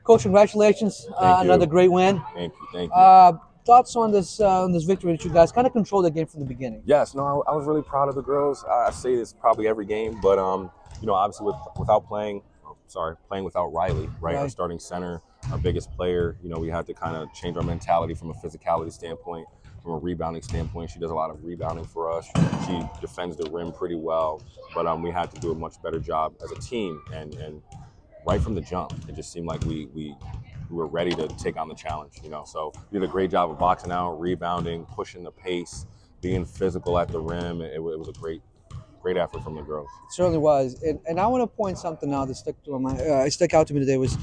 Coach, congratulations. Another great win. Thank you. Thoughts on this victory that you guys kind of controlled the game from the beginning? Yes, no, I was really proud of the girls. I say this probably every game, but obviously playing without Riley, right? Our starting center, our biggest player. We had to kind of change our mentality from a physicality standpoint, from a rebounding standpoint. She does a lot of rebounding for us. She defends the rim pretty well, but we had to do a much better job as a team. And right from the jump, it just seemed like we were ready to take on the challenge, So we did a great job of boxing out, rebounding, pushing the pace, being physical at the rim. It was a great effort from the girls. It certainly was. And I want to point something out that stuck out to me today was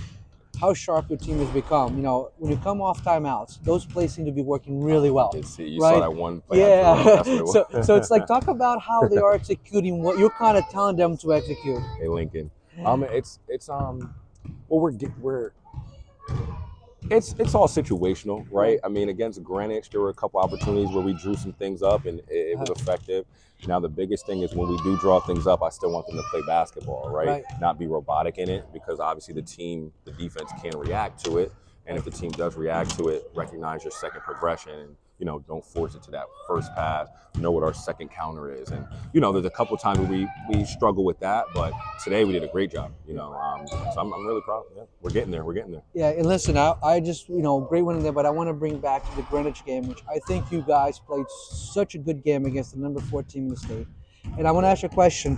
how sharp your team has become. When you come off timeouts, those plays seem to be working really well. You right? saw that one play. Yeah. So it's like, talk about how they are executing what you're kind of telling them to execute. Hey, Lincoln. It's all situational, right? I mean, against Greenwich, there were a couple opportunities where we drew some things up, and it was effective. Now, the biggest thing is when we do draw things up, I still want them to play basketball, right? Not be robotic in it, because obviously the defense can react to it. And if the team does react to it, recognize your second progression and, don't force it to that first pass. Know what our second counter is. And, there's a couple times where we struggle with that, but today we did a great job, So I'm really proud. Yeah, we're getting there. Yeah, and listen, I just, great winning there, but I want to bring back to the Greenwich game, which I think you guys played such a good game against the number 4 team in the state. And I want to ask you a question.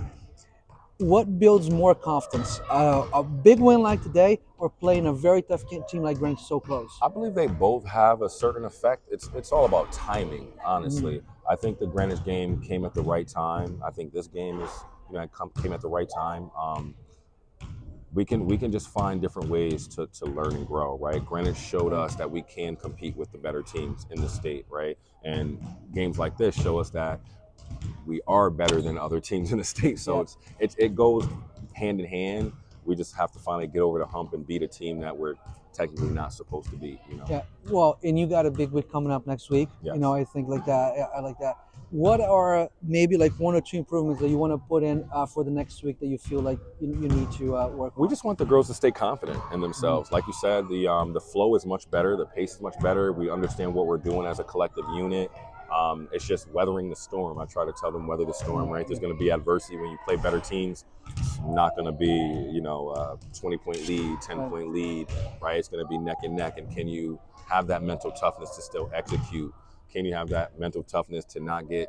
What builds more confidence? A big win like today, or playing a very tough team like Greenwich so close? I believe they both have a certain effect. It's all about timing, honestly. I think the Greenwich game came at the right time. I think this game came at the right time. We can just find different ways to learn and grow, right? Greenwich showed us that we can compete with the better teams in the state, right? And games like this show us that we are better than other teams in the state. So it goes hand in hand. We just have to finally get over the hump and beat a team that we're technically not supposed to beat. Yeah. Well, and you got a big week coming up next week. Yes. I think like that. I like that. What are maybe like 1 or 2 improvements that you want to put in for the next week that you feel like you need to work on? We just want the girls to stay confident in themselves. Like you said, the flow is much better. The pace is much better. We understand what we're doing as a collective unit. It's just weathering the storm. I try to tell them weather the storm, right? There's going to be adversity when you play better teams. It's not going to be, a 20-point lead, 10-point lead, right? It's going to be neck and neck. And can you have that mental toughness to still execute? Can you have that mental toughness to not get,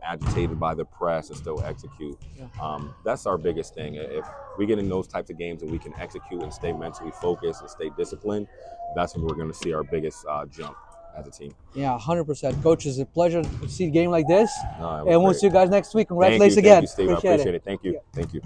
agitated by the press and still execute? Yeah. That's our biggest thing. If we get in those types of games and we can execute and stay mentally focused and stay disciplined, that's when we're going to see our biggest jump as a team. Yeah, 100%. Coach, it's a pleasure to see a game like this. No, and we'll see you guys next week. Congratulations again. Thank you, Steve. I appreciate it. Thank you. Yeah. Thank you.